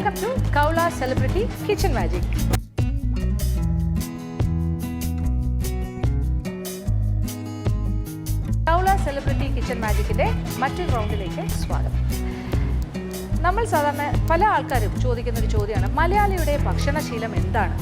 Welcome to Kaula Celebrity Kitchen Magic. Kaula Celebrity Kitchen Magicന്റെ മറ്റൊരു റൗണ്ടിലേക്ക് സ്വാഗതം. നമ്മൾ സാധാരണ പല ആൾക്കാരും ചോദിക്കുന്ന ഒരു ചോദ്യമാണ്, മലയാളിയുടെ ഭക്ഷണശീലം എന്താണ്?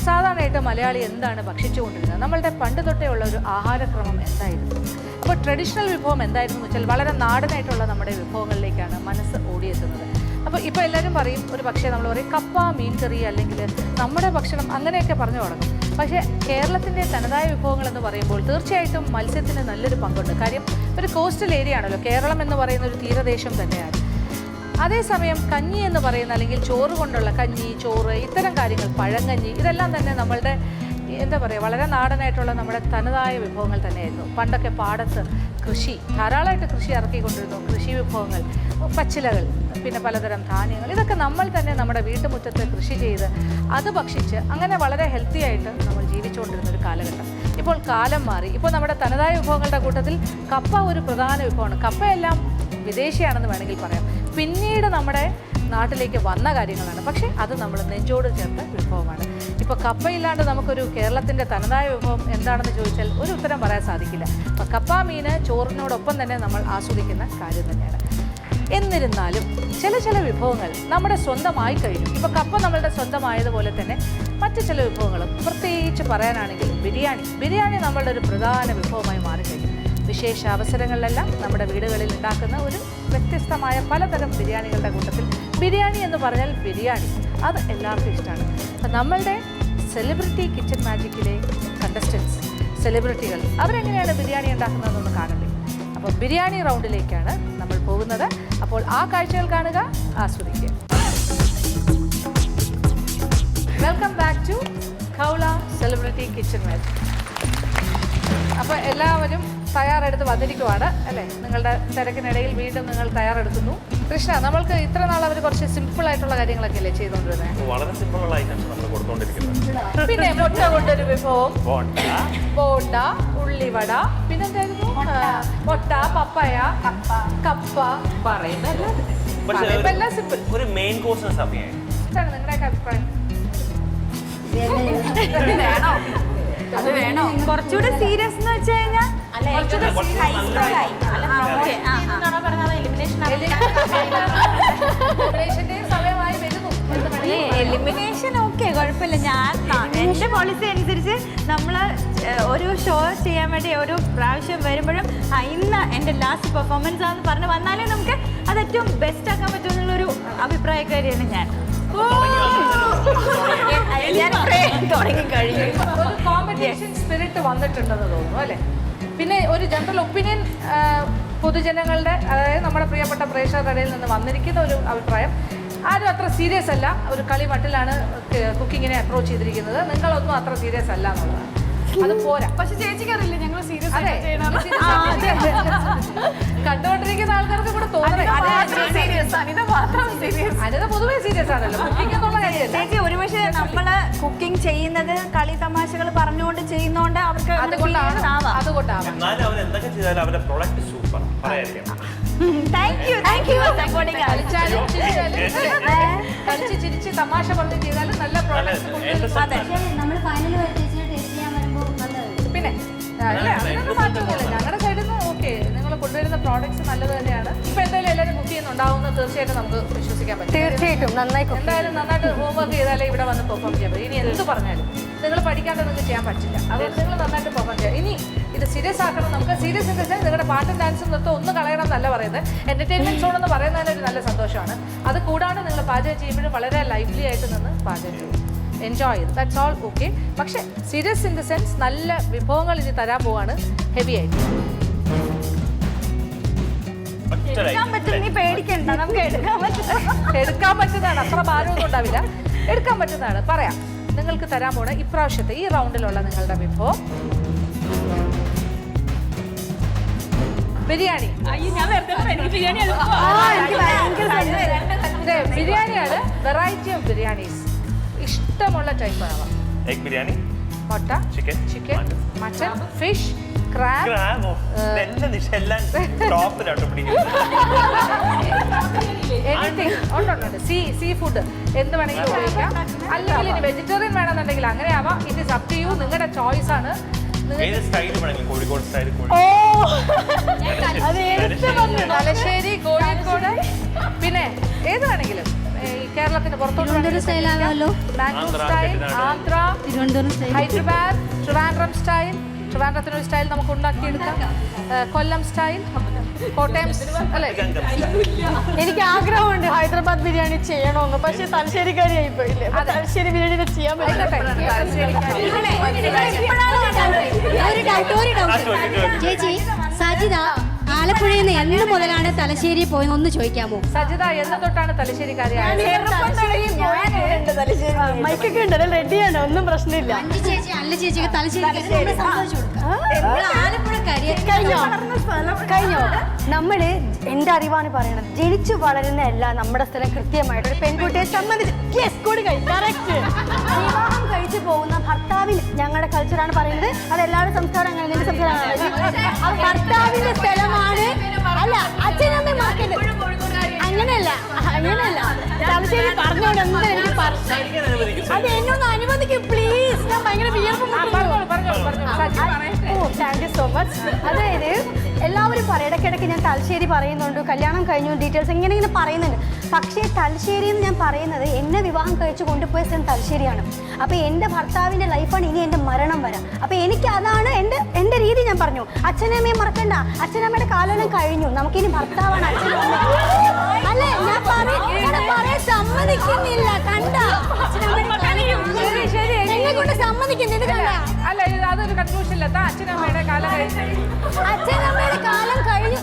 സാധാരണയായിട്ട് മലയാളി എന്താണ് ഭക്ഷിച്ചുകൊണ്ടിരുന്നത്? നമ്മളുടെ പണ്ട് തൊട്ടേ ഉള്ള ഒരു ആഹാരക്രമം എന്തായിരുന്നു? അപ്പോൾ ട്രഡീഷണൽ വിഭവം എന്തായിരുന്നു എന്ന് വെച്ചാൽ വളരെ നാടനായിട്ടുള്ള നമ്മുടെ വിഭവങ്ങളിലേക്കാണ് മനസ്സ് ഓടിയെത്തുന്നത്. അപ്പോൾ ഇപ്പോൾ എല്ലാവരും പറയും, ഒരു പക്ഷേ നമ്മൾ പറയും കപ്പ, മീൻ കറി, അല്ലെങ്കിൽ നമ്മുടെ ഭക്ഷണം, അങ്ങനെയൊക്കെ പറഞ്ഞു തുടങ്ങും. പക്ഷേ കേരളത്തിൻ്റെ തനതായ വിഭവങ്ങൾ എന്ന് പറയുമ്പോൾ തീർച്ചയായിട്ടും മത്സ്യത്തിന് നല്ലൊരു പങ്കുണ്ട്. കാര്യം ഒരു കോസ്റ്റൽ ഏരിയ ആണല്ലോ കേരളം എന്ന് പറയുന്ന ഒരു തീരദേശം തന്നെയാണ്. അതേസമയം കഞ്ഞി എന്ന് പറയുന്ന, അല്ലെങ്കിൽ ചോറ് കൊണ്ടുള്ള കഞ്ഞി, ചോറ്, ഇത്തരം കാര്യങ്ങൾ, പഴങ്കഞ്ഞി, ഇതെല്ലാം തന്നെ നമ്മളുടെ എന്താ പറയുക വളരെ നാടനായിട്ടുള്ള നമ്മുടെ തനതായ വിഭവങ്ങൾ തന്നെയായിരുന്നു. പണ്ടൊക്കെ പാടത്ത് കൃഷി, ധാരാളമായിട്ട് കൃഷി ഇറക്കിക്കൊണ്ടിരുന്നു. കൃഷി വിഭവങ്ങൾ, പച്ചിലകൾ, പിന്നെ പലതരം ധാന്യങ്ങൾ, ഇതൊക്കെ നമ്മൾ തന്നെ നമ്മുടെ വീട്ടുമുറ്റത്ത് കൃഷി ചെയ്ത് അത് ഭക്ഷിച്ച് അങ്ങനെ വളരെ ഹെൽത്തി ആയിട്ട് നമ്മൾ ജീവിച്ചുകൊണ്ടിരുന്നൊരു കാലഘട്ടം. ഇപ്പോൾ കാലം മാറി. ഇപ്പോൾ നമ്മുടെ തനതായ വിഭവങ്ങളുടെ കൂട്ടത്തിൽ കപ്പ ഒരു പ്രധാന വിഭവമാണ്. കപ്പയെല്ലാം വിദേശിയാണെന്ന് വേണമെങ്കിൽ പറയാം. പിന്നീട് നമ്മുടെ നാട്ടിലേക്ക് വന്ന കാര്യങ്ങളാണ്. പക്ഷേ അത് നമ്മൾ നെഞ്ചോട് ചേർത്ത വിഭവമാണ്. ഇപ്പോൾ കപ്പയില്ലാണ്ട് നമുക്കൊരു കേരളത്തിൻ്റെ തനതായ വിഭവം എന്താണെന്ന് ചോദിച്ചാൽ ഒരു ഉത്തരം പറയാൻ സാധിക്കില്ല. അപ്പോൾ കപ്പ, മീന് ചോറിനോടൊപ്പം തന്നെ നമ്മൾ ആസ്വദിക്കുന്ന കാര്യം തന്നെയാണ്. എന്നിരുന്നാലും ചില വിഭവങ്ങൾ നമ്മുടെ സ്വന്തമായി കഴിഞ്ഞു. ഇപ്പോൾ കപ്പ നമ്മളുടെ സ്വന്തമായതുപോലെ തന്നെ മറ്റ് ചില വിഭവങ്ങളും, പ്രത്യേകിച്ച് പറയാനാണെങ്കിൽ ബിരിയാണി നമ്മളുടെ ഒരു പ്രധാന വിഭവമായി മാറിക്കഴിഞ്ഞു. വിശേഷ അവസരങ്ങളിലെല്ലാം നമ്മുടെ വീടുകളിൽ ഉണ്ടാക്കുന്ന ഒരു വ്യത്യസ്തമായ പലതരം ബിരിയാണികളുടെ കൂട്ടത്തിൽ ബിരിയാണി എന്ന് പറഞ്ഞാൽ ബിരിയാണി, അത് എല്ലാവർക്കും ഇഷ്ടമാണ്. അപ്പം നമ്മളുടെ സെലിബ്രിറ്റി കിച്ചൺ മാജിക്കിലെ കണ്ടസ്റ്റൻസ്, സെലിബ്രിറ്റികൾ, അവരെങ്ങനെയാണ് ബിരിയാണി ഉണ്ടാക്കുന്നതെന്നൊന്ന് കാണണ്ടേ? അപ്പോൾ ബിരിയാണി റൗണ്ടിലേക്കാണ് നമ്മൾ പോകുന്നത്. അപ്പോൾ ആ കാഴ്ചകൾ കാണുക, ആസ്വദിക്കുക. വെൽക്കം ബാക്ക് ടു കൗള സെലിബ്രിറ്റി കിച്ചൺ മാജിക്. അപ്പോൾ എല്ലാവരും തയ്യാറെടുത്ത് വന്നിരിക്കുവാണ് അല്ലേ? നിങ്ങളുടെ തിരക്കിനിടയിൽ വീണ്ടും നിങ്ങൾ തയ്യാറെടുക്കുന്നു. കൃഷ്ണ, നമ്മൾക്ക് ഇത്ര നാൾ അവർ കുറച്ച് സിമ്പിൾ ആയിട്ടുള്ള കാര്യങ്ങളൊക്കെ അല്ലേ ചെയ്തുകൊണ്ടിരുന്നത്? വളരെ സിമ്പിൾ ഉള്ള ഐറ്റംസ് നമ്മൾ കൊടുത്തുകൊണ്ടിരിക്കുന്നത്. പിന്നെ മുട്ട കൊണ്ടൊരു വിഭവം, ബോണ്ട, ഉള്ളിവട, പിന്നെന്തായിരുന്നു? മുട്ട, പപ്പയ, കപ്പ, പറയുമ്പോൾ എല്ലാം സിമ്പിൾ. ഒരു മെയിൻ കോഴ്സിന് സമയമായി. എന്താണ് നിങ്ങളുടെയൊക്കെ അഭിപ്രായം? അത് വേണോ? കുറച്ചുകൂടെ സീരിയസ് എന്ന് വെച്ച് കഴിഞ്ഞാൽ എലിമിനേഷൻ ഓക്കെ, കുഴപ്പമില്ല. എൻ്റെ പോളിസി അനുസരിച്ച് നമ്മൾ ഒരു ഷോ ചെയ്യാൻ വേണ്ടി ഒരു പ്രാവശ്യം വരുമ്പോഴും ഇന്ന് എൻ്റെ ലാസ്റ്റ് പെർഫോമൻസ് ആണെന്ന് പറഞ്ഞ് വന്നാലേ നമുക്ക് അത് ഏറ്റവും ബെസ്റ്റ് ആക്കാൻ പറ്റുമെന്നുള്ളൊരു അഭിപ്രായക്കാരിയാണ് ഞാൻ. ഒരു കോമ്പറ്റീഷൻ സ്പിരിറ്റ് വന്നിട്ടുണ്ടെന്ന് തോന്നുന്നു അല്ലേ? പിന്നെ ഒരു ജനറൽ ഒപ്പീനിയൻ പൊതുജനങ്ങളുടെ, അതായത് നമ്മുടെ പ്രിയപ്പെട്ട പ്രേക്ഷകരുടെ ഇടയിൽ നിന്ന് വന്നിരിക്കുന്ന ഒരു അഭിപ്രായം, ആരും അത്ര സീരിയസ് അല്ല, ഒരു കളി മട്ടിലാണ് കുക്കിങ്ങിനെ അപ്രോച്ച് ചെയ്തിരിക്കുന്നത്, നിങ്ങളൊന്നും അത്ര സീരിയസ് അല്ല എന്നുള്ളതാണ്. അത് പോരാ. പക്ഷെ ചേച്ചിക്കറിയില്ല ഞങ്ങൾ സീരിയസ് കണ്ടുകൊണ്ടിരിക്കുന്ന ആൾക്കാർക്ക് കൂടെ തോന്നുന്നത് അനിത പൊതുവേ സീരിയസ് ആണല്ലോ കുക്കിംഗ് എന്നുള്ള കാര്യം. ചേച്ചി ഒരുപക്ഷെ നമ്മള് കുക്കിംഗ് ചെയ്യുന്നത് കളി തമാശകൾ പറഞ്ഞുകൊണ്ട് ചെയ്യുന്നോണ്ട് അവർക്ക് അതുകൊണ്ടാവാം. എന്നാലും അവർ എന്തൊക്കെ ചെയ്താലും അവരുടെ പ്രൊഡക്റ്റ് സൂപ്പർ. കളിച്ച് ചിരിച്ച് തമാശ പറഞ്ഞ് ചെയ്താലും നല്ല പ്രോഡക്ട്സ്. പിന്നെ അതിനൊന്നും മാറ്റമൊന്നുമില്ല. ഞങ്ങളുടെ സൈഡിൽ നിന്ന് ഓക്കെ, നിങ്ങൾ കൊണ്ടുവരുന്ന പ്രോഡക്ട്സ് നല്ലത് തന്നെയാണ്. ഇപ്പൊ എന്തായാലും എല്ലാവരും കുക്ക് ചെയ്യുന്നുണ്ടാവുമെന്ന് തീർച്ചയായിട്ടും നമുക്ക് വിശ്വസിക്കാൻ പറ്റും. തീർച്ചയായിട്ടും എന്തായാലും നന്നായിട്ട് ഹോംവർക്ക് ചെയ്താലേ ഇവിടെ വന്ന് പെർഫോം ചെയ്യാൻ പറ്റും. ഇനി എന്ത് പറഞ്ഞാലും നിങ്ങൾ പഠിക്കാതെ നിങ്ങൾക്ക് ചെയ്യാൻ പറ്റില്ല. അതുകൊണ്ട് നിങ്ങൾ നന്നായിട്ട് പെർഫോം ചെയ്യാം. ഇനി ഇത് സീരിയസ് ആക്കണം. നമുക്ക് സീരിയസ് ഇൻ ദ സെൻസ് നിങ്ങളുടെ പാട്ടും ഡാൻസും നൃത്തം ഒന്നും കളയണം എന്നല്ല പറയുന്നത്. എന്റർടൈൻമെന്റ് സോൺ എന്ന് പറയുന്നതിന് ഒരു നല്ല സന്തോഷമാണ്. അത് കൂടാണ്ട് നിങ്ങൾ പാചകം ചെയ്യുമ്പോഴും വളരെ ലൈവ്ലി ആയിട്ട് നിന്ന് പാചകം ചെയ്യും, എൻജോയ് ചെയ്ത്, ദാറ്റ്സ് ഓൾ ഓക്കെ. പക്ഷെ സീരിയസ് ഇൻ ദ സെൻസ് നല്ല വിഭവങ്ങൾ ഇനി തരാൻ പോവാണ്, ഹെവി ആയിട്ട്. എടുക്കാൻ പറ്റുന്നതാണ്, അത്ര ഭാരമൊന്നും ഉണ്ടാവില്ല. എടുക്കാൻ പറ്റുന്നതാണ്. പറയാം, നിങ്ങൾക്ക് തരാൻ പോണ ഇപ്രാവശ്യത്തെ ഈ റൗണ്ടിലുള്ള നിങ്ങളുടെ വിഭവം ബിരിയാണി. ബിരിയാണിയാണ്. വെറൈറ്റി ഓഫ് ബിരിയാണീസ്, ഇഷ്ടമുള്ള ടൈപ്പ് ആവാം. എഗ് ബിരിയാണി, മുട്ട, ചിക്കൻ, മട്ടൺ, ഫിഷ്, ക്രാബ്, ക്രാബോ എന്റെ നിഷ എല്ലാം ടോപ്പിലാട്ടോ പിടിക്കുന്നത്. എനിത്തിങ് ഉണ്ട്. സീ ഫുഡ് എന്ത് വേണമെങ്കിലും ഉപയോഗിക്കാം. അല്ലെങ്കിൽ ഇനി വെജിറ്റേറിയൻ വേണമെന്നുണ്ടെങ്കിൽ അങ്ങനെ ആവാം. It is up to you, നിങ്ങളുടെ ചോയ്സ് ആണ്. ഏത് സ്റ്റൈൽ വേണമെങ്കിലും കോഴിക്കോട് സ്റ്റൈൽ, തലശ്ശേരി, കോഴിക്കോട്, പിന്നെ ഏത് വേണമെങ്കിലും കേരളത്തിന് പുറത്തോട്ട് ബാംഗ്ലൂർ സ്റ്റൈൽ, ആന്ധ്ര, ഹൈദരാബാദ്, ട്രിവാൻഡ്രം സ്റ്റൈൽ, ട്രിവാൻഡ്രത്തിനൊരു സ്റ്റൈൽ നമുക്ക് ഉണ്ടാക്കിയെടുക്കാം, കൊല്ലം സ്റ്റൈൽ, കോട്ടയം അല്ലേ. എനിക്ക് ആഗ്രഹമുണ്ട് ഹൈദരാബാദ് ബിരിയാണി ചെയ്യണമെന്ന്, പക്ഷെ തലശ്ശേരിക്കാരി ആയിപ്പോയില്ലേ, തലശ്ശേരി ബിരിയാണി ചെയ്യാൻ ചേച്ചി സജിത ആലപ്പുഴയിൽ നിന്ന് എന്ന് മുതലാണ് തലശ്ശേരി പോയെന്ന് ഒന്ന് ചോദിക്കാമോ? സജിത എന്ന് തൊട്ടാണ് തലശ്ശേരിക്കാരി? മൈക്കൊക്കെ ഉണ്ടല്ലോ, റെഡിയാണ്, ഒന്നും പ്രശ്നമില്ല. അഞ്ചു ചേച്ചി അല്ല ചേച്ചിക്ക് തലശ്ശേരി കഴിഞ്ഞോ? നമ്മള് എന്റെ അറിവാണ് പറയണത്, ജനിച്ചു വളരുന്നതല്ല നമ്മുടെ സ്ഥലം കൃത്യമായിട്ട് ഒരു പെൺകുട്ടിയെ സംബന്ധിച്ച് വിവാഹം കഴിച്ചു പോകുന്ന ഭർത്താവിന് ഞങ്ങളുടെ കൾച്ചറാണ് പറയുന്നത്. അത് എല്ലാവരുടെ സംസ്കാരം അങ്ങനെ, നിന്റെ സംസ്കാരം ഭർത്താവിന്റെ സ്ഥലമാണ്. അല്ല, അച്ഛനമ്മ മാറ്റരുത്, അങ്ങനെയല്ല തലശ്ശേരി പറഞ്ഞോണ്ട് എന്താ എനിക്ക് അത് എന്നൊന്ന് അനുവദിക്കും പ്ലീസ്. ഞാൻ ഭയങ്കര വിയർപ്പ്. ഓ താങ്ക് യു സോ മച്ച്. അതായത് എല്ലാവരും പറയും, ഇടയ്ക്കിടയ്ക്ക് ഞാൻ തലശ്ശേരി പറയുന്നുണ്ട്, കല്യാണം കഴിഞ്ഞു ഡീറ്റെയിൽസ് ഇങ്ങനെ പറയുന്നുണ്ട്. പക്ഷേ തലശ്ശേരി എന്ന് ഞാൻ പറയുന്നത് എന്നെ വിവാഹം കഴിച്ച് കൊണ്ടുപോയ സ്ഥലം തലശ്ശേരിയാണ്. അപ്പോൾ എൻ്റെ ഭർത്താവിൻ്റെ ലൈഫാണ് ഇനി എൻ്റെ മരണം വരാം. അപ്പോൾ എനിക്ക് അതാണ് എൻ്റെ രീതി. ഞാൻ പറഞ്ഞു അച്ഛനമ്മയെ മറക്കണ്ട, അച്ഛനമ്മയുടെ കാലം കഴിഞ്ഞു, നമുക്കിനി ഭർത്താവാണ് അച്ഛനമ്മ. അല്ലേ, ഞാൻ പറയാൻ സമ്മതിക്കുന്നില്ല. കണ്ട എന്നെ കൊണ്ട് സമ്മതിക്കുന്നില്ല. അല്ല, അതൊരു കൺഫ്യൂഷൻ ഇല്ല. അച്ഛനമ്മയുടെ കാലം കഴിഞ്ഞു, അച്ഛനമ്മയുടെ കാലം കഴിഞ്ഞു.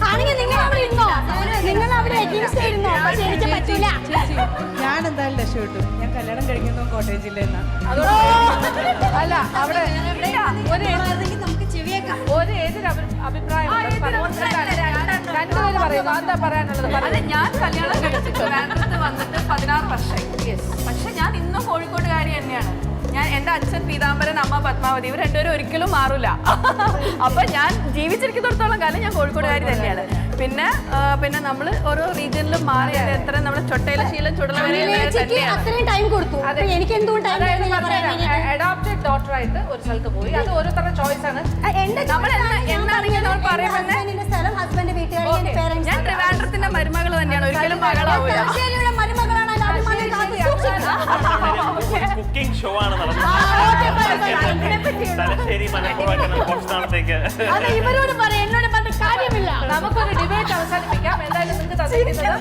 ആണെങ്കിൽ നിങ്ങൾ അവിടെ ഇരുന്നോ, നിങ്ങൾ അവിടെ അഗെയിൻസ്റ്റ് ആയിരുന്നോ? പക്ഷെ എനിക്ക് പറ്റൂല. ഞാൻ എന്തായാലും രക്ഷപ്പെട്ടു. ഞാൻ കല്യാണം കഴിക്കുന്നു കോട്ടയം ജില്ലയിൽ നിന്നാണ്. അല്ല, അവിടെ ഒരു ഏതൊരു അഭിപ്രായം രണ്ടുപേര് പറയുന്നു. എന്താ പറയാനുള്ളത്? ഞാൻ കല്യാണം കഴിച്ചിട്ട് ട്രിവാൻഡ്രത്ത് വന്നിട്ട് 16 വർഷമായി. പക്ഷെ ഞാൻ ഇന്നും കോഴിക്കോട്ടുകാരി തന്നെയാണ്. ഞാൻ എൻ്റെ അച്ഛൻ പീതാംബരൻ, അമ്മ പത്മാവതി, ഇവർ രണ്ടുപേരും ഒരിക്കലും മാറൂല. അപ്പൊ ഞാൻ ജീവിച്ചിരിക്കുന്നിടത്തോളം കാലം ഞാൻ കോഴിക്കോട്ടുകാരി തന്നെയാണ്. പിന്നെ നമ്മൾ ഓരോ റീജിയനിലും മാറിയത് എത്ര നമ്മുടെ ചൊട്ടയിലെ ശീലം അത്രയും ടൈം കൊടുത്തു. എനിക്ക് എന്തുകൊണ്ട് അഡോപ്റ്റഡ് ഡോട്ടർ ആയിട്ട് ഒരു സ്ഥലത്ത് പോയി. അത് ഓരോരുത്തരുടെ ചോയ്സ് ആണ്. സ്ഥലം ഹസ്ബൻഡ് വീട്ടുകാരി പേരൻസ്. ഞാൻ ട്രിവാൻഡ്രത്തിന്റെ മരുമകൾ തന്നെയാണ്, ഒരിക്കലും മകളാവില്ല. കുക്കിംഗ് ഷോ ആണ് തലശ്ശേരി മലപ്പുറത്തേക്ക്. ഇവരോട് പറയാം, എന്നോട് പറഞ്ഞ കാര്യമില്ല. നമുക്കൊരു ഡിബേറ്റ് അവസാനിപ്പിക്കാം. എന്തായാലും നിങ്ങൾക്ക് തന്നിരിക്കുന്നത്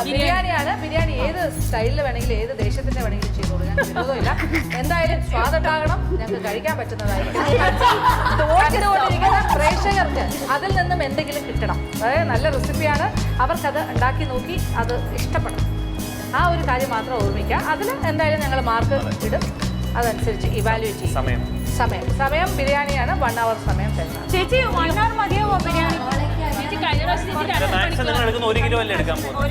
ബിരിയാണിയാണ്. ബിരിയാണി ഏത് സ്റ്റൈലിൽ വേണമെങ്കിലും ഏത് ദേശത്തിന്റെ വേണമെങ്കിലും ചെയ്തോളൂ, ഞങ്ങൾക്ക് വിരോധമില്ല. എന്തായാലും സ്വാദുണ്ടാകണം, ഞങ്ങൾക്ക് കഴിക്കാൻ പറ്റുന്നതായിരിക്കും. കണ്ടുകൊണ്ടിരിക്കുന്ന പ്രേക്ഷകർക്ക് അതിൽ നിന്നും എന്തെങ്കിലും കിട്ടണം. അതായത് നല്ല റെസിപ്പിയാണ്, അവർക്കത് ഉണ്ടാക്കി നോക്കി അത് ഇഷ്ടപ്പെടണം. ആ ഒരു കാര്യം മാത്രം ഓർമ്മിക്കുക. അതിൽ എന്തായാലും ഞങ്ങൾ മാർക്ക് ഇടും, അതനുസരിച്ച് ഇവാലുവേറ്റ് ചെയ്യും. സമയം ബിരിയാണിയാണ് 1 hour സമയം തരുന്നത്. ചേച്ചി 1 hour മതിയാവോ ബിരിയാണി? മാക്സിമം നിങ്ങൾ എടുക്കുന്ന 1 കിലോ അല്ലേ എടുക്കാൻ പോകുന്നത്?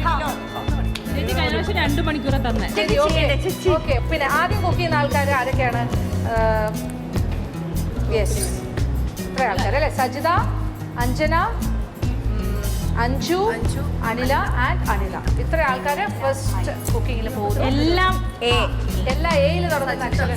ചേച്ചി കഴിഞ്ഞ പ്രാവശ്യം 2 മണിക്കൂറാ തന്നെ. ഓക്കെ, പിന്നെ ആദ്യം കുക്ക് ചെയ്യുന്ന ആൾക്കാർ ആരൊക്കെയാണ്? യെസ്, ഇത്ര ആൾക്കാരല്ലേ? സജിത, അഞ്ജന, അഞ്ജു, അനില ആൻഡ് അനില. ഇത്ര ആൾക്കാര് ഫസ്റ്റ് കുക്കിങ്ങിൽ പോകുന്നു. എല്ലാം എല്ലാം എയിൽ തുടങ്ങുന്ന അക്ഷരം.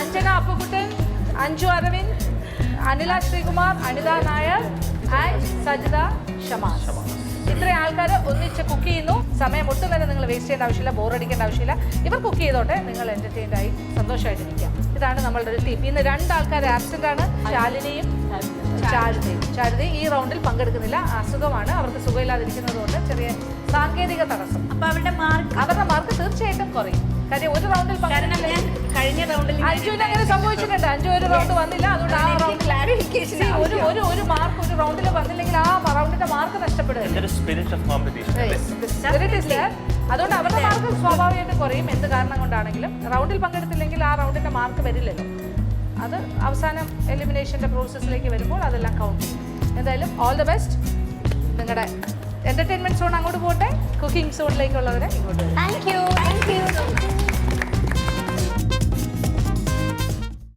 അഞ്ജന അപ്പുകുട്ടൻ, അഞ്ജു അരവിന്ദ്, അനില ശ്രീകുമാർ, അനിത നായർ ആൻഡ് സജിത ഷമാസ്. ഇത്രയും ആൾക്കാർ ഒന്നിച്ച് കുക്ക് ചെയ്യുന്നു. സമയം ഒട്ടും തന്നെ നിങ്ങൾ വേസ്റ്റ് ചെയ്യേണ്ട ആവശ്യമില്ല, ബോറടിക്കേണ്ട ആവശ്യമില്ല. ഇവർ കുക്ക് ചെയ്തോട്ടെ, നിങ്ങൾ എൻ്റർടൈൻഡ് ആയി സന്തോഷമായിട്ടിരിക്കാം. ഇതാണ് നമ്മളുടെ ഒരു ടീം. ഇന്ന് 2 ആൾക്കാർ ആബ്സെൻ്റ് ആണ്, ശാലിനിയും ചാരുതി ഈ റൗണ്ടിൽ പങ്കെടുക്കുന്നില്ല. അസുഖമാണ്, അവർക്ക് സുഖമില്ലാതിരിക്കുന്നത് കൊണ്ട് ചെറിയ സാങ്കേതിക തടസ്സം. അപ്പൊ അവരുടെ മാർക്ക് തീർച്ചയായിട്ടും കുറയും. കാര്യം ഒരു റൗണ്ടിൽ കാരണം ഞാൻ കഴിഞ്ഞ റൗണ്ടിൽ അഞ്ജുവിന് അങ്ങനെ സംഭവിച്ചിട്ടുണ്ട്. അഞ്ജു ഒരു റൗണ്ട് വന്നില്ല, അതുകൊണ്ട് ആ റൗണ്ട് ക്ലാരിഫിക്കേഷൻ ഒരു മാർക്ക് ഒരു റൗണ്ടിൽ വന്നില്ലെങ്കിൽ ആ റൗണ്ടിന്റെ മാർക്ക് നഷ്ടപ്പെടുക. എന്തൊരു സ്പിരിറ്റ് ഓഫ് കോമ്പറ്റീഷൻ അതുകൊണ്ട് അവരുടെ മാർക്ക് സ്വാഭാവികമായിട്ട് കുറയും. എന്ത് കാരണം കൊണ്ടാണെങ്കിലും റൗണ്ടിൽ പങ്കെടുത്തില്ലെങ്കിൽ ആ റൗണ്ടിന്റെ മാർക്ക് വരില്ലല്ലോ. അത് അവസാനം എലിമിനേഷന്റെ പ്രോസസ്സിലേക്ക് വരുമ്പോൾ അതെല്ലാം കൗണ്ട് ചെയ്യും. എന്തായാലും ഓൾ ദ ബെസ്റ്റ്. നിങ്ങളുടെ എന്റർടൈൻമെന്റ് സോൺ അങ്ങോട്ട് പോട്ടെ, കുക്കിംഗ് സോണിലേക്കുള്ളവരെ ഇങ്ങോട്ട്. Thank you.